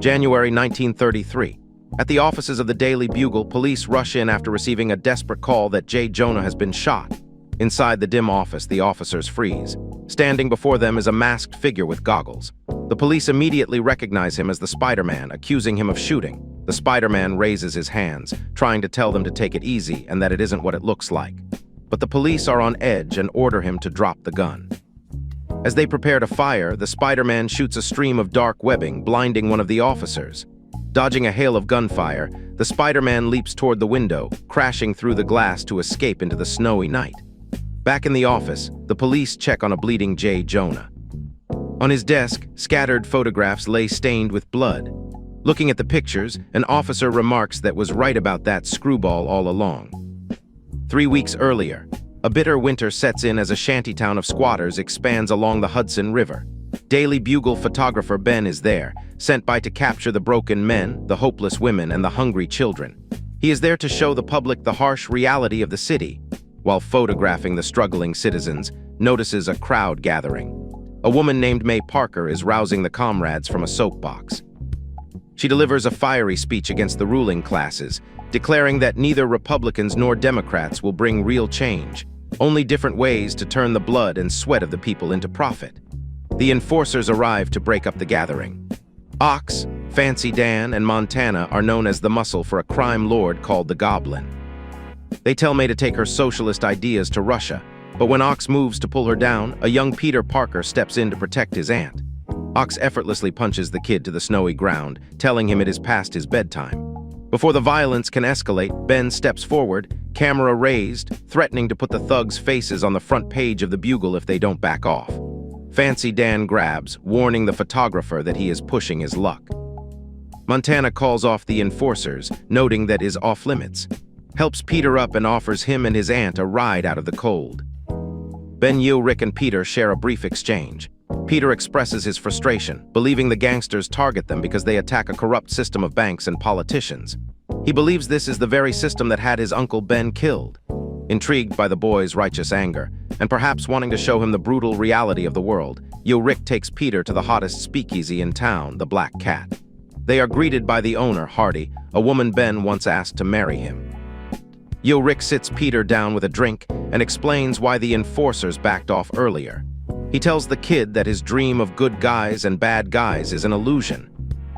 January 1933. At the offices of the Daily Bugle, police rush in after receiving a desperate call that J. Jonah has been shot. Inside the dim office, the officers freeze. Standing before them is a masked figure with goggles. The police immediately recognize him as the Spider-Man, accusing him of shooting. The Spider-Man raises his hands, trying to tell them to take it easy and that it isn't what it looks like. But the police are on edge and order him to drop the gun. As they prepare to fire, the Spider-Man shoots a stream of dark webbing, blinding one of the officers. Dodging a hail of gunfire, the Spider-Man leaps toward the window, crashing through the glass to escape into the snowy night. Back in the office, the police check on a bleeding J. Jonah. On his desk, scattered photographs lay stained with blood. Looking at the pictures, an officer remarks that was right about that screwball all along. 3 weeks earlier, a bitter winter sets in as a shantytown of squatters expands along the Hudson River. Daily Bugle photographer Ben is there, sent by to capture the broken men, the hopeless women, and the hungry children. He is there to show the public the harsh reality of the city. While photographing the struggling citizens, notices a crowd gathering. A woman named May Parker is rousing the comrades from a soapbox. She delivers a fiery speech against the ruling classes, declaring that neither Republicans nor Democrats will bring real change, only different ways to turn the blood and sweat of the people into profit. The enforcers arrive to break up the gathering. Ox, Fancy Dan, and Montana are known as the muscle for a crime lord called the Goblin. They tell May to take her socialist ideas to Russia, but when Ox moves to pull her down, a young Peter Parker steps in to protect his aunt. Ox effortlessly punches the kid to the snowy ground, telling him it is past his bedtime. Before the violence can escalate, Ben steps forward, camera raised, threatening to put the thugs' faces on the front page of the Bugle if they don't back off. Fancy Dan grabs, warning the photographer that he is pushing his luck. Montana calls off the enforcers, noting that is off limits, helps Peter up and offers him and his aunt a ride out of the cold. Ben, Rick, and Peter share a brief exchange. Peter expresses his frustration, believing the gangsters target them because they attack a corrupt system of banks and politicians. He believes this is the very system that had his uncle Ben killed. Intrigued by the boy's righteous anger, and perhaps wanting to show him the brutal reality of the world, Rick takes Peter to the hottest speakeasy in town, the Black Cat. They are greeted by the owner, Hardy, a woman Ben once asked to marry him. Rick sits Peter down with a drink and explains why the enforcers backed off earlier. He tells the kid that his dream of good guys and bad guys is an illusion.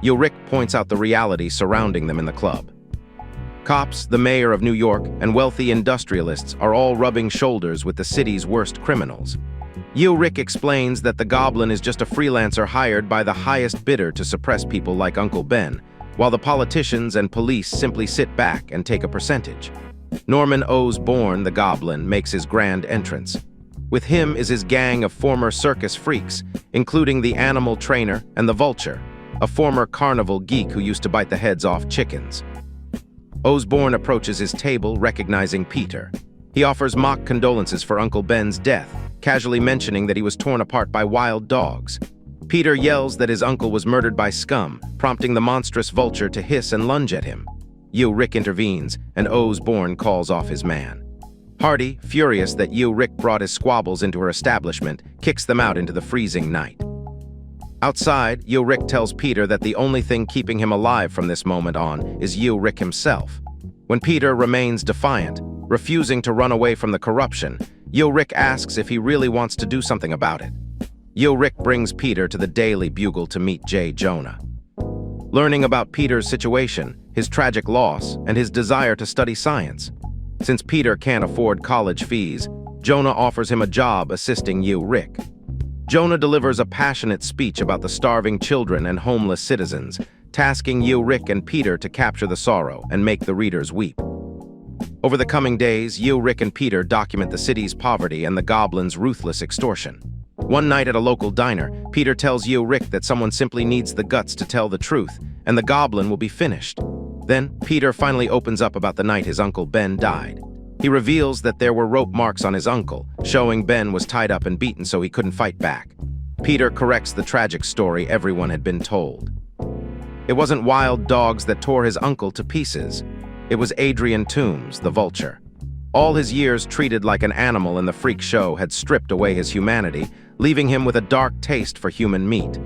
Rick points out the reality surrounding them in the club. Cops, the mayor of New York, and wealthy industrialists are all rubbing shoulders with the city's worst criminals. Rick explains that the Goblin is just a freelancer hired by the highest bidder to suppress people like Uncle Ben, while the politicians and police simply sit back and take a percentage. Norman Osborn, the Goblin, makes his grand entrance. With him is his gang of former circus freaks, including the animal trainer and the Vulture, a former carnival geek who used to bite the heads off chickens. Osborn approaches his table, recognizing Peter. He offers mock condolences for Uncle Ben's death, casually mentioning that he was torn apart by wild dogs. Peter yells that his uncle was murdered by scum, prompting the monstrous Vulture to hiss and lunge at him. Rick intervenes, and Osborn calls off his man. Hardy, furious that Rick brought his squabbles into her establishment, kicks them out into the freezing night. Outside, Rick tells Peter that the only thing keeping him alive from this moment on is Rick himself. When Peter remains defiant, refusing to run away from the corruption, Rick asks if he really wants to do something about it. Rick brings Peter to the Daily Bugle to meet J. Jonah. Learning about Peter's situation, his tragic loss, and his desire to study science. Since Peter can't afford college fees, Jonah offers him a job assisting Rick. Jonah delivers a passionate speech about the starving children and homeless citizens, tasking Rick and Peter to capture the sorrow and make the readers weep. Over the coming days, Rick and Peter document the city's poverty and the Goblin's ruthless extortion. One night at a local diner, Peter tells Rick that someone simply needs the guts to tell the truth, and the Goblin will be finished. Then, Peter finally opens up about the night his Uncle Ben died. He reveals that there were rope marks on his uncle, showing Ben was tied up and beaten so he couldn't fight back. Peter corrects the tragic story everyone had been told. It wasn't wild dogs that tore his uncle to pieces. It was Adrian Toombs, the Vulture. All his years treated like an animal in the freak show had stripped away his humanity, leaving him with a dark taste for human meat.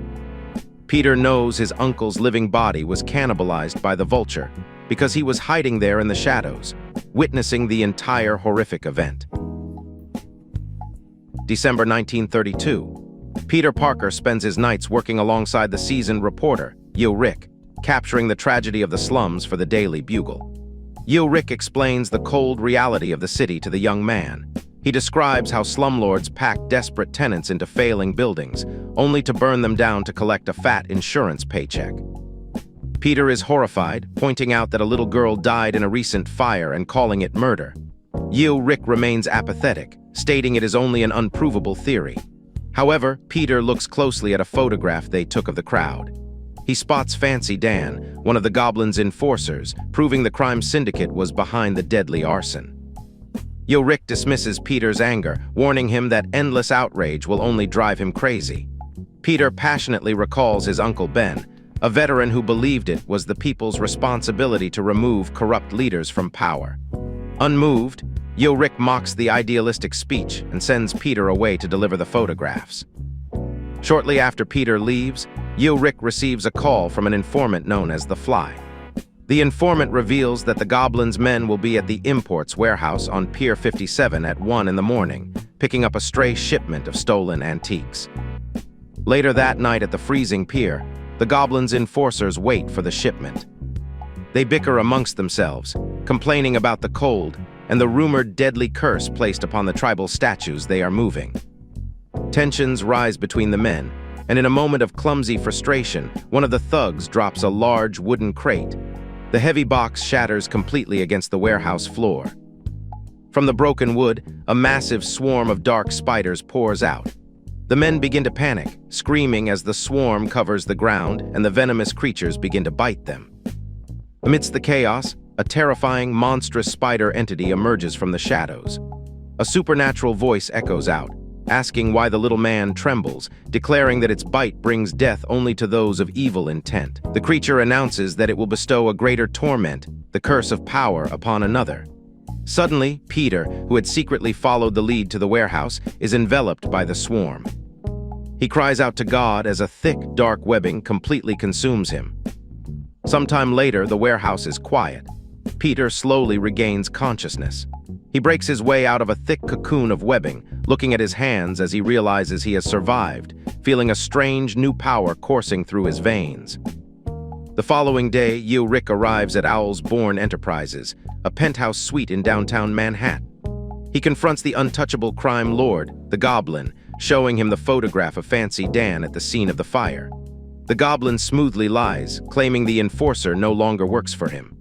Peter knows his uncle's living body was cannibalized by the vulture because he was hiding there in the shadows, witnessing the entire horrific event. December 1932. Peter Parker spends his nights working alongside the seasoned reporter, Rick, capturing the tragedy of the slums for the Daily Bugle. Rick explains the cold reality of the city to the young man. He describes how slumlords pack desperate tenants into failing buildings, only to burn them down to collect a fat insurance paycheck. Peter is horrified, pointing out that a little girl died in a recent fire and calling it murder. Rick remains apathetic, stating it is only an unprovable theory. However, Peter looks closely at a photograph they took of the crowd. He spots Fancy Dan, one of the Goblin's enforcers, proving the crime syndicate was behind the deadly arson. Rick dismisses Peter's anger, warning him that endless outrage will only drive him crazy. Peter passionately recalls his Uncle Ben, a veteran who believed it was the people's responsibility to remove corrupt leaders from power. Unmoved, Rick mocks the idealistic speech and sends Peter away to deliver the photographs. Shortly after Peter leaves, Rick receives a call from an informant known as the Fly. The informant reveals that the Goblin's men will be at the imports warehouse on Pier 57 at 1 in the morning, picking up a stray shipment of stolen antiques. Later that night at the freezing pier, the Goblin's enforcers wait for the shipment. They bicker amongst themselves, complaining about the cold and the rumored deadly curse placed upon the tribal statues they are moving. Tensions rise between the men, and in a moment of clumsy frustration, one of the thugs drops a large wooden crate. The heavy box shatters completely against the warehouse floor. From the broken wood, a massive swarm of dark spiders pours out. The men begin to panic, screaming as the swarm covers the ground and the venomous creatures begin to bite them. Amidst the chaos, a terrifying, monstrous spider entity emerges from the shadows. A supernatural voice echoes out, asking why the little man trembles, declaring that its bite brings death only to those of evil intent. The creature announces that it will bestow a greater torment, the curse of power, upon another. Suddenly, Peter, who had secretly followed the lead to the warehouse, is enveloped by the swarm. He cries out to God as a thick, dark webbing completely consumes him. Sometime later, the warehouse is quiet. Peter slowly regains consciousness. He breaks his way out of a thick cocoon of webbing, looking at his hands as he realizes he has survived, feeling a strange new power coursing through his veins. The following day, Rick arrives at Owl's Bourne Enterprises, a penthouse suite in downtown Manhattan. He confronts the untouchable crime lord, the Goblin, showing him the photograph of Fancy Dan at the scene of the fire. The Goblin smoothly lies, claiming the enforcer no longer works for him.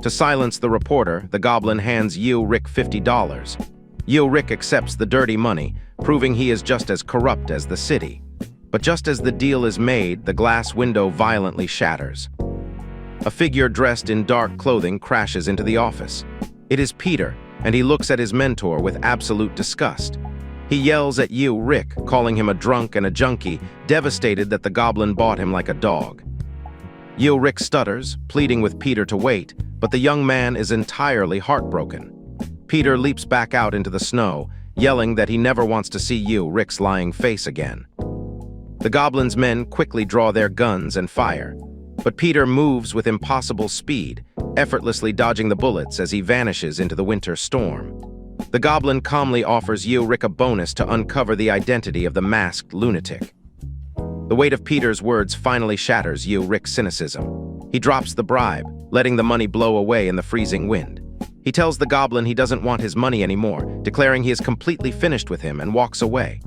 To silence the reporter, the Goblin hands Rick $50. Rick accepts the dirty money, proving he is just as corrupt as the city. But just as the deal is made, the glass window violently shatters. A figure dressed in dark clothing crashes into the office. It is Peter, and he looks at his mentor with absolute disgust. He yells at Rick, calling him a drunk and a junkie, devastated that the Goblin bought him like a dog. Rick stutters, pleading with Peter to wait, but the young man is entirely heartbroken. Peter leaps back out into the snow, yelling that he never wants to see Rick's lying face again. The Goblin's men quickly draw their guns and fire, but Peter moves with impossible speed, effortlessly dodging the bullets as he vanishes into the winter storm. The Goblin calmly offers Rick a bonus to uncover the identity of the masked lunatic. The weight of Peter's words finally shatters Rick's cynicism. He drops the bribe, letting the money blow away in the freezing wind. He tells the Goblin he doesn't want his money anymore, declaring he is completely finished with him, and walks away.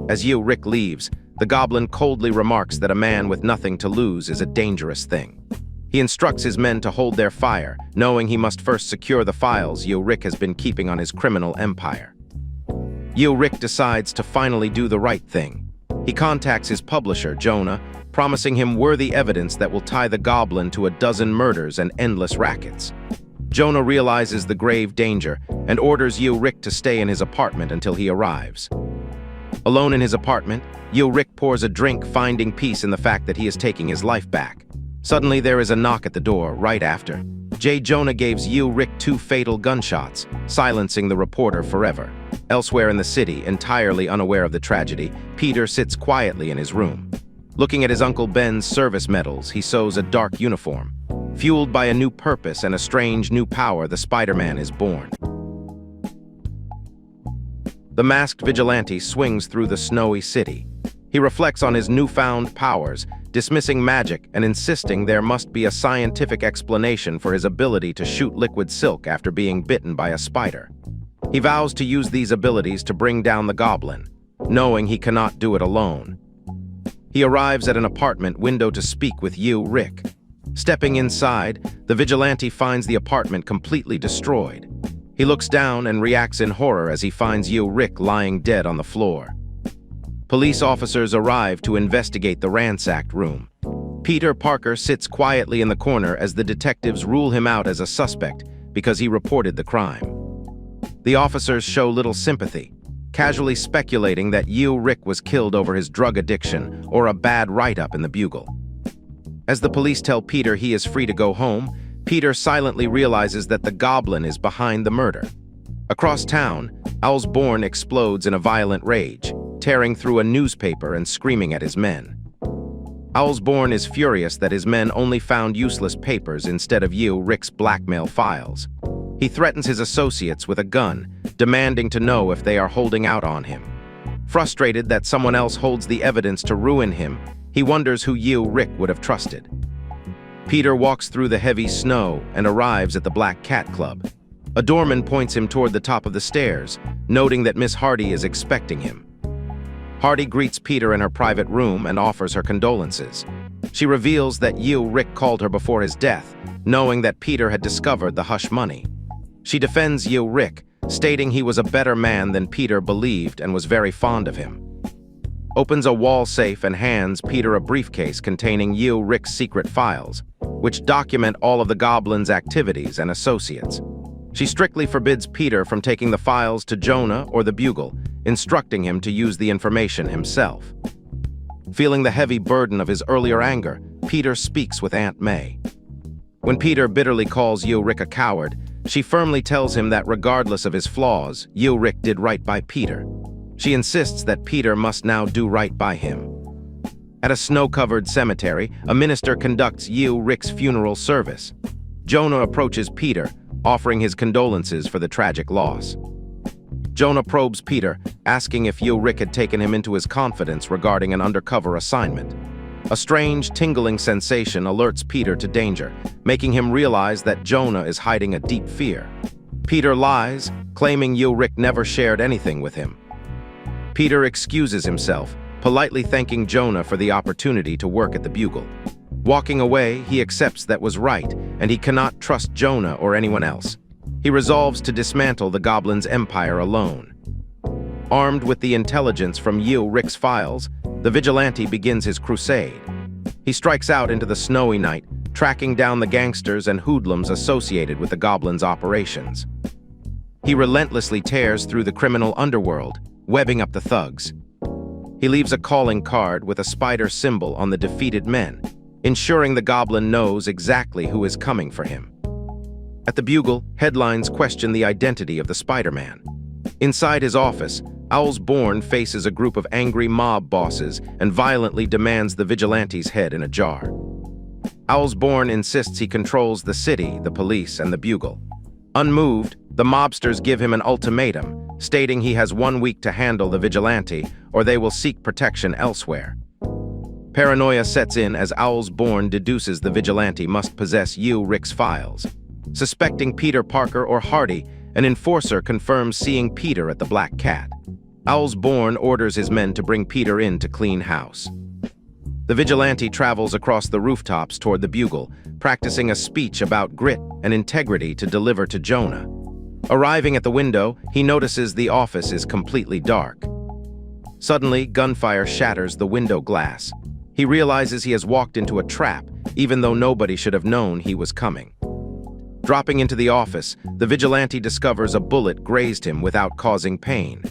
As Rick leaves, the Goblin coldly remarks that a man with nothing to lose is a dangerous thing. He instructs his men to hold their fire, knowing he must first secure the files Rick has been keeping on his criminal empire. Rick decides to finally do the right thing. He contacts his publisher, Jonah, promising him worthy evidence that will tie the Goblin to a dozen murders and endless rackets. Jonah realizes the grave danger and orders Rick to stay in his apartment until he arrives. Alone in his apartment, Rick pours a drink, finding peace in the fact that he is taking his life back. Suddenly, there is a knock at the door right after. Jonah gives Rick 2 fatal gunshots, silencing the reporter forever. Elsewhere in the city, entirely unaware of the tragedy, Peter sits quietly in his room. Looking at his Uncle Ben's service medals, he sews a dark uniform. Fueled by a new purpose and a strange new power, the Spider-Man is born. The masked vigilante swings through the snowy city. He reflects on his newfound powers, dismissing magic and insisting there must be a scientific explanation for his ability to shoot liquid silk after being bitten by a spider. He vows to use these abilities to bring down the goblin, knowing he cannot do it alone. He arrives at an apartment window to speak with Rick. Stepping inside, the vigilante finds the apartment completely destroyed. He looks down and reacts in horror as he finds Rick lying dead on the floor. Police officers arrive to investigate the ransacked room. Peter Parker sits quietly in the corner as the detectives rule him out as a suspect because he reported the crime. The officers show little sympathy, casually speculating that Rick was killed over his drug addiction or a bad write-up in the Bugle. As the police tell Peter he is free to go home, Peter silently realizes that the goblin is behind the murder. Across town, Osborn explodes in a violent rage, tearing through a newspaper and screaming at his men. Osborn is furious that his men only found useless papers instead of Rick's blackmail files. He threatens his associates with a gun, demanding to know if they are holding out on him. Frustrated that someone else holds the evidence to ruin him, he wonders who Rick would have trusted. Peter walks through the heavy snow and arrives at the Black Cat Club. A doorman points him toward the top of the stairs, noting that Miss Hardy is expecting him. Hardy greets Peter in her private room and offers her condolences. She reveals that Rick called her before his death, knowing that Peter had discovered the hush money. She defends Rick, stating he was a better man than Peter believed and was very fond of him. Opens a wall safe and hands Peter a briefcase containing Rick's secret files, which document all of the goblin's activities and associates. She strictly forbids Peter from taking the files to Jonah or the Bugle, instructing him to use the information himself. Feeling the heavy burden of his earlier anger, Peter speaks with Aunt May. When Peter bitterly calls Rick a coward, she firmly tells him that regardless of his flaws, Rick did right by Peter. She insists that Peter must now do right by him. At a snow-covered cemetery, a minister conducts Rick's funeral service. Jonah approaches Peter, offering his condolences for the tragic loss. Jonah probes Peter, asking if Rick had taken him into his confidence regarding an undercover assignment. A strange, tingling sensation alerts Peter to danger, making him realize that Jonah is hiding a deep fear. Peter lies, claiming Rick never shared anything with him. Peter excuses himself, politely thanking Jonah for the opportunity to work at the Bugle. Walking away, he accepts that was right, and he cannot trust Jonah or anyone else. He resolves to dismantle the goblin's empire alone. Armed with the intelligence from Rick's files, the vigilante begins his crusade. He strikes out into the snowy night, tracking down the gangsters and hoodlums associated with the goblin's operations. He relentlessly tears through the criminal underworld, webbing up the thugs. He leaves a calling card with a spider symbol on the defeated men, ensuring the goblin knows exactly who is coming for him. At the Bugle, headlines question the identity of the Spider-Man. Inside his office, Osborn faces a group of angry mob bosses and violently demands the vigilante's head in a jar. Osborn insists he controls the city, the police, and the Bugle. Unmoved, the mobsters give him an ultimatum, stating he has 1 week to handle the vigilante or they will seek protection elsewhere. Paranoia sets in as Osborn deduces the vigilante must possess Rick's files. Suspecting Peter Parker or Hardy, an enforcer confirms seeing Peter at the Black Cat. Osborn orders his men to bring Peter in to clean house. The vigilante travels across the rooftops toward the Bugle, practicing a speech about grit and integrity to deliver to Jonah. Arriving at the window, he notices the office is completely dark. Suddenly, gunfire shatters the window glass. He realizes he has walked into a trap, even though nobody should have known he was coming. Dropping into the office, the vigilante discovers a bullet grazed him without causing pain.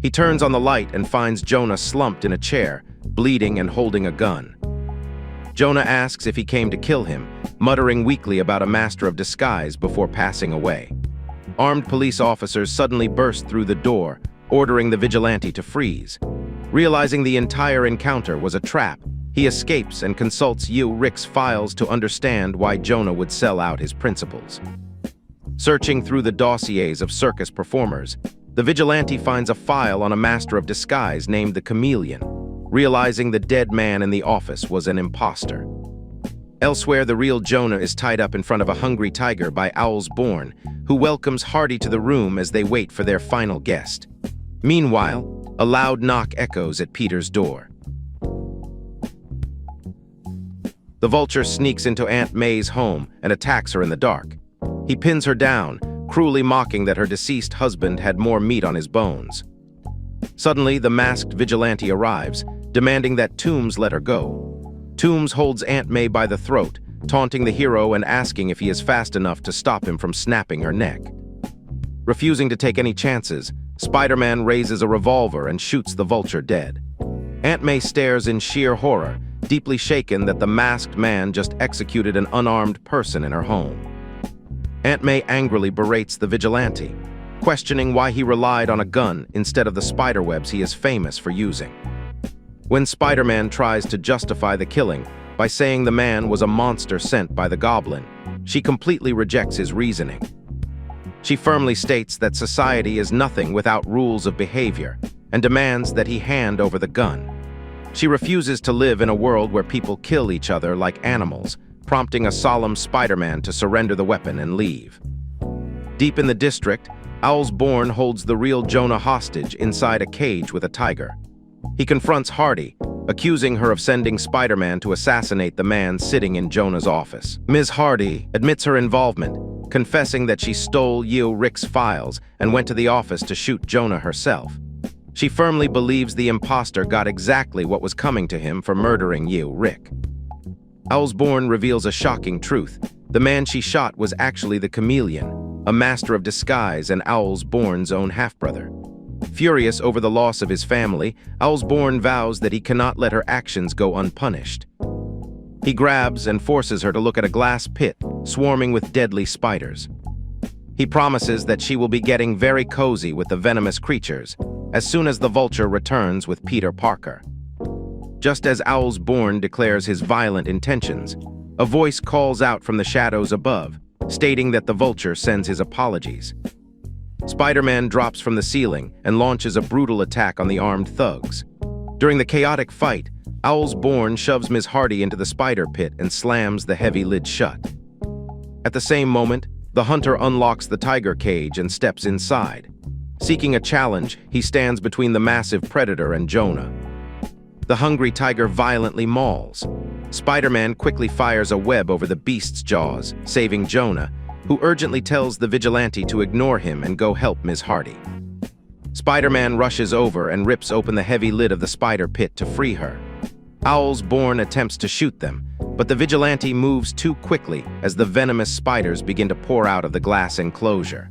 He turns on the light and finds Jonah slumped in a chair, bleeding and holding a gun. Jonah asks if he came to kill him, muttering weakly about a master of disguise before passing away. Armed police officers suddenly burst through the door, ordering the vigilante to freeze. Realizing the entire encounter was a trap, He escapes and consults Rick's files to understand why Jonah would sell out his principals. Searching through the dossiers of circus performers, the vigilante finds a file on a master of disguise named the Chameleon, realizing the dead man in the office was an imposter. Elsewhere, the real Jonah is tied up in front of a hungry tiger by Owl's Born, who welcomes Hardy to the room as they wait for their final guest. Meanwhile, a loud knock echoes at Peter's door. The Vulture sneaks into Aunt May's home and attacks her in the dark. He pins her down, cruelly mocking that her deceased husband had more meat on his bones. Suddenly, the masked vigilante arrives, demanding that Toombs let her go. Toombs holds Aunt May by the throat, taunting the hero and asking if he is fast enough to stop him from snapping her neck. Refusing to take any chances, Spider-Man raises a revolver and shoots the Vulture dead. Aunt May stares in sheer horror, deeply shaken that the masked man just executed an unarmed person in her home. Aunt May angrily berates the vigilante, questioning why he relied on a gun instead of the spiderwebs he is famous for using. When Spider-Man tries to justify the killing by saying the man was a monster sent by the Goblin, she completely rejects his reasoning. She firmly states that society is nothing without rules of behavior and demands that he hand over the gun. She refuses to live in a world where people kill each other like animals, prompting a solemn Spider-Man to surrender the weapon and leave. Deep in the district, Owl's Born holds the real Jonah hostage inside a cage with a tiger. He confronts Hardy, accusing her of sending Spider-Man to assassinate the man sitting in Jonah's office. Ms. Hardy admits her involvement, confessing that she stole Rick's files and went to the office to shoot Jonah herself. She firmly believes the imposter got exactly what was coming to him for murdering Rick. Owl's Born reveals a shocking truth. The man she shot was actually the Chameleon, a master of disguise and Owl's Born's own half-brother. Furious over the loss of his family, Owl's Born vows that he cannot let her actions go unpunished. He grabs and forces her to look at a glass pit swarming with deadly spiders. He promises that she will be getting very cozy with the venomous creatures as soon as the Vulture returns with Peter Parker. Just as Owl's Born declares his violent intentions, a voice calls out from the shadows above, stating that the Vulture sends his apologies. Spider-Man drops from the ceiling and launches a brutal attack on the armed thugs. During the chaotic fight, Owl's Born shoves Ms. Hardy into the spider pit and slams the heavy lid shut. At the same moment, the hunter unlocks the tiger cage and steps inside. Seeking a challenge, he stands between the massive predator and Jonah. The hungry tiger violently mauls. Spider-Man quickly fires a web over the beast's jaws, saving Jonah, who urgently tells the vigilante to ignore him and go help Ms. Hardy. Spider-Man rushes over and rips open the heavy lid of the spider pit to free her. Owl's Born attempts to shoot them, but the vigilante moves too quickly as the venomous spiders begin to pour out of the glass enclosure.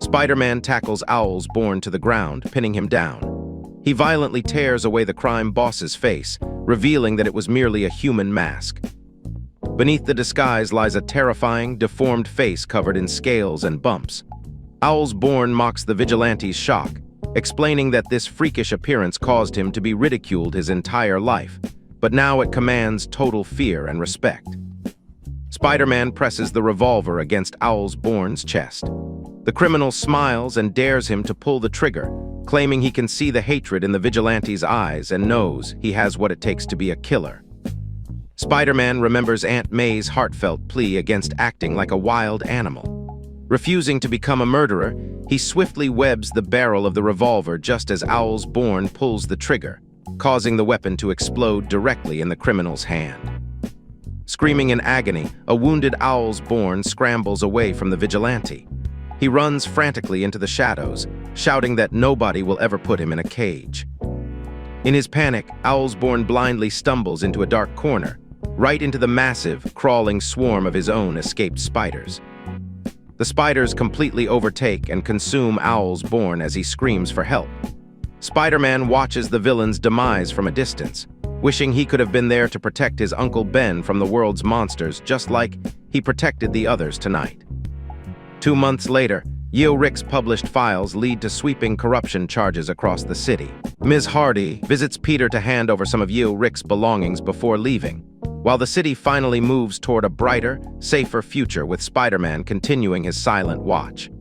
Spider-Man tackles Owl's Born to the ground, pinning him down. He violently tears away the crime boss's face, revealing that it was merely a human mask. Beneath the disguise lies a terrifying, deformed face covered in scales and bumps. Owl's Born mocks the vigilante's shock, explaining that this freakish appearance caused him to be ridiculed his entire life, but now it commands total fear and respect. Spider-Man presses the revolver against Owl's Born's chest. The criminal smiles and dares him to pull the trigger, claiming he can see the hatred in the vigilante's eyes and knows he has what it takes to be a killer. Spider-Man remembers Aunt May's heartfelt plea against acting like a wild animal. Refusing to become a murderer, he swiftly webs the barrel of the revolver just as Owl's Born pulls the trigger, causing the weapon to explode directly in the criminal's hand. Screaming in agony, a wounded Owl's Born scrambles away from the vigilante. He runs frantically into the shadows, shouting that nobody will ever put him in a cage. In his panic, Owl's Born blindly stumbles into a dark corner, right into the massive, crawling swarm of his own escaped spiders. The spiders completely overtake and consume Owl's Born as he screams for help. Spider-Man watches the villain's demise from a distance, wishing he could have been there to protect his Uncle Ben from the world's monsters just like he protected the others tonight. 2 months later, Yeo Rick's published files lead to sweeping corruption charges across the city. Ms. Hardy visits Peter to hand over some of Yeo Rick's belongings before leaving, while the city finally moves toward a brighter, safer future with Spider-Man continuing his silent watch.